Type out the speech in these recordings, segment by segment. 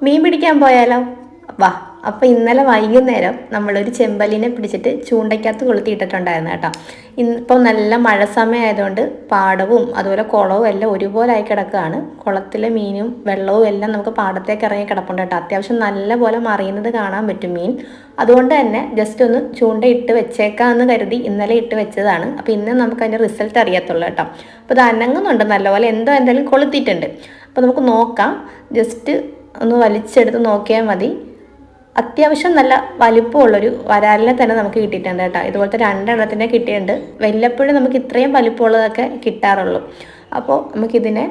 മീൻ പിടിക്കാൻ പോയാലോ? വാ. അപ്പോൾ ഇന്നലെ വൈകുന്നേരം നമ്മളൊരു ചെമ്പല്ലിനെ പിടിച്ചിട്ട് ചൂണ്ടയ്ക്കകത്ത് കൊളുത്തിയിട്ടിട്ടുണ്ടായിരുന്നു കേട്ടോ. ഇപ്പോൾ നല്ല മഴ സമയമായതുകൊണ്ട് പാടവും അതുപോലെ കുളവും എല്ലാം ഒരുപോലെ ആയി കിടക്കുകയാണ്. കുളത്തിലെ മീനും വെള്ളവും എല്ലാം നമുക്ക് പാടത്തേക്ക് ഇറങ്ങി കിടപ്പുണ്ട് കേട്ടോ. അത്യാവശ്യം നല്ല പോലെ മറിയുന്നത് കാണാൻ പറ്റും മീൻ. അതുകൊണ്ട് തന്നെ ജസ്റ്റ് ഒന്ന് ചൂണ്ടയിട്ട് വെച്ചേക്കാമെന്ന് കരുതി ഇന്നലെ ഇട്ട് വെച്ചതാണ്. അപ്പോൾ ഇന്ന് നമുക്ക് അതിൻ്റെ റിസൾട്ട് അറിയത്തുള്ളൂ കേട്ടോ. അപ്പോൾ ഇത് അനങ്ങുന്നുണ്ട് നല്ലപോലെ, എന്തായാലും കൊളുത്തിയിട്ടുണ്ട്. അപ്പോൾ നമുക്ക് നോക്കാം. ജസ്റ്റ് ഒന്ന് വലിച്ചെടുത്ത് നോക്കിയാൽ മതി. അത്യാവശ്യം നല്ല വലിപ്പമുള്ളൊരു വരാലിനെ തന്നെ നമുക്ക് കിട്ടിയിട്ടുണ്ട് കേട്ടോ. ഇതുപോലത്തെ 2 എണ്ണത്തിനെ കിട്ടിയിട്ടുണ്ട്. വല്ലപ്പോഴും നമുക്ക് ഇത്രയും വലിപ്പമുള്ളതൊക്കെ കിട്ടാറുള്ളൂ. അപ്പോൾ നമുക്കിതിനെ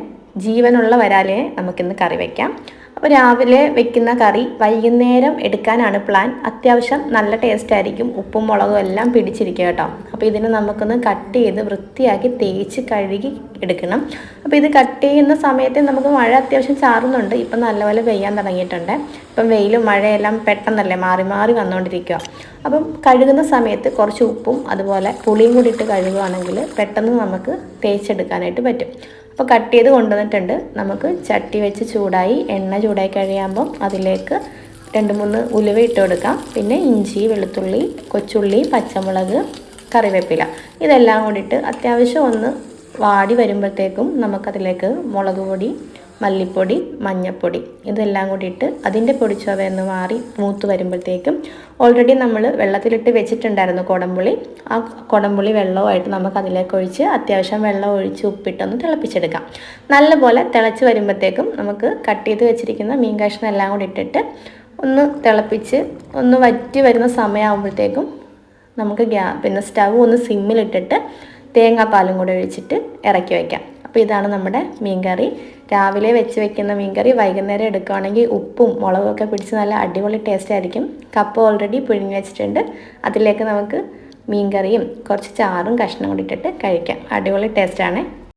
ജീവനുള്ള വരാലിനെ നമുക്കിന്ന് കറി വയ്ക്കാം. അപ്പോൾ രാവിലെ വെക്കുന്ന കറി വൈകുന്നേരം എടുക്കാനാണ് പ്ലാൻ. അത്യാവശ്യം നല്ല ടേസ്റ്റ് ആയിരിക്കും, ഉപ്പും മുളകും എല്ലാം പിടിച്ചിരിക്കുക കേട്ടോ. അപ്പോൾ ഇതിനെ നമുക്കൊന്ന് കട്ട് ചെയ്ത് വൃത്തിയാക്കി തേച്ച് കഴുകി എടുക്കണം. അപ്പോൾ ഇത് കട്ട് ചെയ്യുന്ന സമയത്ത് നമുക്ക് മഴ അത്യാവശ്യം ചാറുന്നുണ്ട്. ഇപ്പം നല്ലപോലെ പെയ്യാൻ തുടങ്ങിയിട്ടുണ്ട്. ഇപ്പം വെയിലും മഴയെല്ലാം പെട്ടെന്നല്ലേ മാറി മാറി വന്നുകൊണ്ടിരിക്കുക. അപ്പം കഴുകുന്ന സമയത്ത് കുറച്ച് ഉപ്പും അതുപോലെ പുളിയും കൂടി ഇട്ട് കഴുകുകയാണെങ്കിൽ പെട്ടെന്ന് നമുക്ക് തേച്ചെടുക്കാനായിട്ട് പറ്റും. അപ്പോൾ കട്ട് ചെയ്ത് കൊണ്ടുവന്നിട്ടുണ്ട്. നമുക്ക് ചട്ടി വെച്ച് ചൂടായി, എണ്ണ ചൂടായി കഴിയുമ്പം അതിലേക്ക് 2-3 ഉലുവ ഇട്ട് കൊടുക്കാം. പിന്നെ ഇഞ്ചി, വെളുത്തുള്ളി, കൊച്ചുള്ളി, പച്ചമുളക്, കറിവേപ്പില ഇതെല്ലാം കൂടിയിട്ട് അത്യാവശ്യം ഒന്ന് വാടി വരുമ്പോഴത്തേക്കും നമുക്കതിലേക്ക് മുളക് പൊടി, മല്ലിപ്പൊടി, മഞ്ഞൾപ്പൊടി ഇതെല്ലാം കൂടിയിട്ട് അതിൻ്റെ പൊടിച്ചവയൊന്ന് മാറി മൂത്ത് വരുമ്പോഴത്തേക്കും ഓൾറെഡി നമ്മൾ വെള്ളത്തിലിട്ട് വെച്ചിട്ടുണ്ടായിരുന്നു കുടംപുളി. ആ കുടംപുളി വെള്ളവുമായിട്ട് നമുക്ക് അതിലേക്ക് ഒഴിച്ച് അത്യാവശ്യം വെള്ളം ഒഴിച്ച് ഉപ്പിട്ടൊന്ന് തിളപ്പിച്ചെടുക്കാം. നല്ലപോലെ തിളച്ച് വരുമ്പോഴത്തേക്കും നമുക്ക് കട്ട് ചെയ്ത് വെച്ചിരിക്കുന്ന മീൻ കഷ്ണം എല്ലാം കൂടി ഇട്ടിട്ട് ഒന്ന് തിളപ്പിച്ച് ഒന്ന് വറ്റി വരുന്ന സമയമാകുമ്പോഴത്തേക്കും നമുക്ക് പിന്നെ സ്റ്റവ് ഒന്ന് സിമ്മിലിട്ടിട്ട് തേങ്ങാപ്പാലും കൂടി ഒഴിച്ചിട്ട് ഇറക്കി വയ്ക്കാം. അപ്പോൾ ഇതാണ് നമ്മുടെ മീൻകറി. രാവിലെ വെച്ച് വെക്കുന്ന മീൻകറി വൈകുന്നേരം എടുക്കുകയാണെങ്കിൽ ഉപ്പും മുളകൊക്കെ പിടിച്ച് നല്ല അടിപൊളി ടേസ്റ്റ് ആയിരിക്കും. കപ്പ ഓൾറെഡി പുഴുങ്ങി വെച്ചിട്ടുണ്ട്. അതിലേക്ക് നമുക്ക് മീൻകറിയും കുറച്ച് ചാറും കഷ്ണം കൂടി ഇട്ടിട്ട് കഴിക്കാം. അടിപൊളി ടേസ്റ്റാണ്.